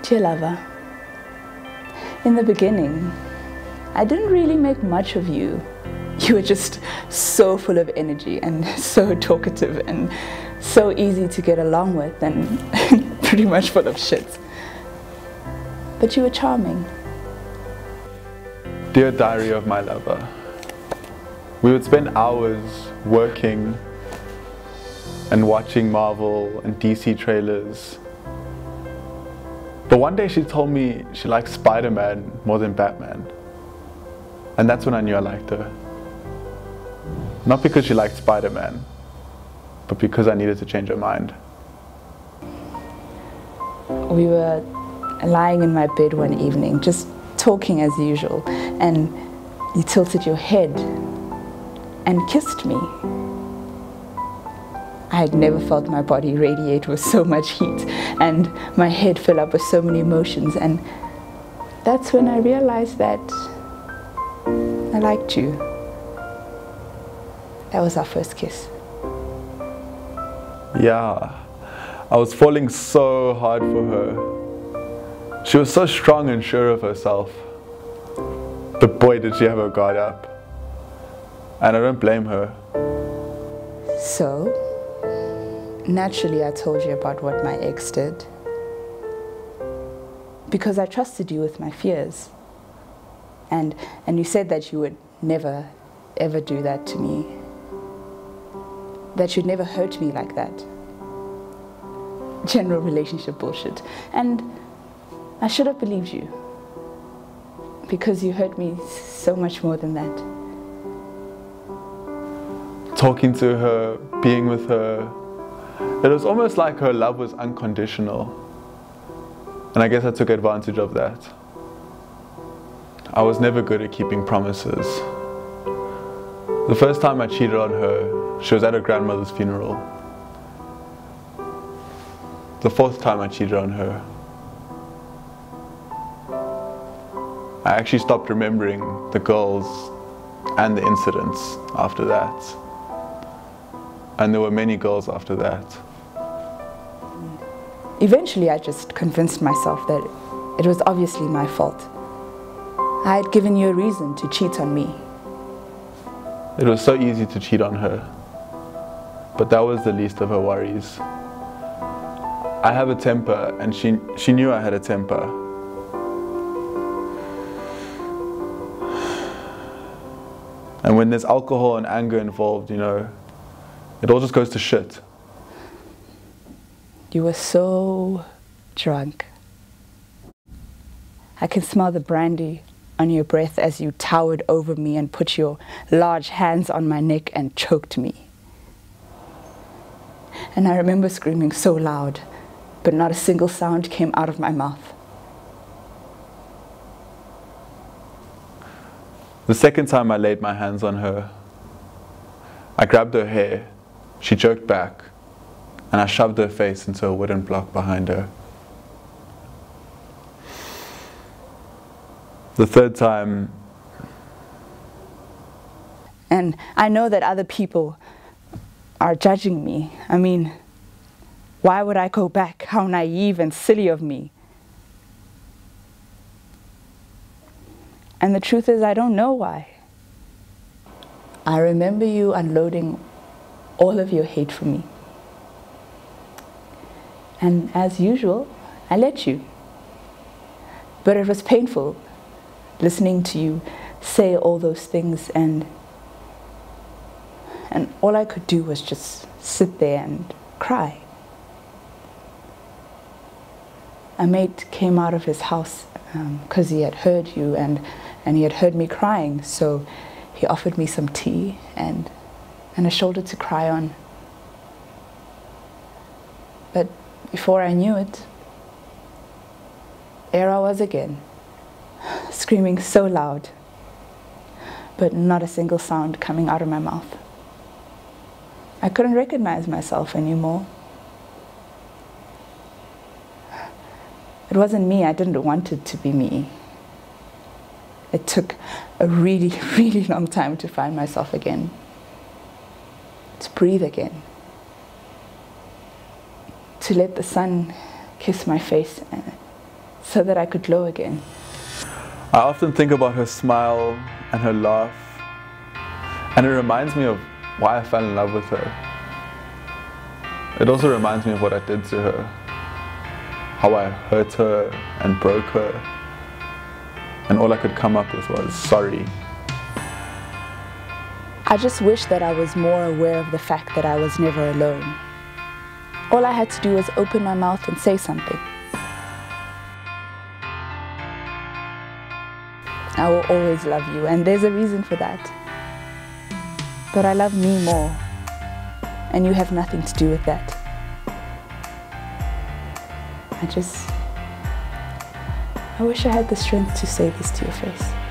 Dear lover, in the beginning, I didn't really make much of you. You were just so full of energy and so talkative and so easy to get along with and pretty much full of shit. But you were charming. Dear diary of my lover, we would spend hours working and watching Marvel and DC trailers. But one day she told me she likes Spider-Man more than Batman. And that's when I knew I liked her. Not because she liked Spider-Man, but because I needed to change her mind. We were lying in my bed one evening, just talking as usual, and you tilted your head and kissed me. I had never felt my body radiate with so much heat, and my head filled up with so many emotions, and that's when I realized that I liked you. That was our first kiss. Yeah, I was falling so hard for her. She was so strong and sure of herself. But boy, did she have her guard up. And I don't blame her. So, naturally I told you about what my ex did. Because I trusted you with my fears. And you said that you would never, ever do that to me. That you'd never hurt me like that. General relationship bullshit. And I should have believed you. Because you hurt me so much more than that. Talking to her, being with her, it was almost like her love was unconditional. And I guess I took advantage of that. I was never good at keeping promises. The first time I cheated on her, she was at her grandmother's funeral. The fourth time I cheated on her, I actually stopped remembering the girls and the incidents after that. And there were many girls after that. Eventually I just convinced myself that it was obviously my fault. I had given you a reason to cheat on me. It was so easy to cheat on her, but that was the least of her worries. I have a temper, and she knew I had a temper. And when there's alcohol and anger involved, you know, it all just goes to shit. You were so drunk. I can smell the brandy on your breath as you towered over me and put your large hands on my neck and choked me. And I remember screaming so loud, but not a single sound came out of my mouth. The second time I laid my hands on her, I grabbed her hair, she jerked back, and I shoved her face into a wooden block behind her. The third time... And I know that other people are judging me. I mean, why would I go back? How naive and silly of me. And the truth is, I don't know why. I remember you unloading all of your hate for me. And as usual, I let you. But it was painful listening to you say all those things, and all I could do was just sit there and cry. A mate came out of his house because he had heard you and he had heard me crying, so he offered me some tea and a shoulder to cry on. But before I knew it, there I was again, screaming so loud, but not a single sound coming out of my mouth. I couldn't recognize myself anymore. It wasn't me. I didn't want it to be me. It took a really, really long time to find myself again, to breathe again, to let the sun kiss my face so that I could glow again. I often think about her smile and her laugh, and it reminds me of why I fell in love with her. It also reminds me of what I did to her, how I hurt her and broke her, and all I could come up with was sorry. I just wish that I was more aware of the fact that I was never alone. All I had to do was open my mouth and say something. I will always love you, and there's a reason for that. But I love me more, and you have nothing to do with that. I wish I had the strength to say this to your face.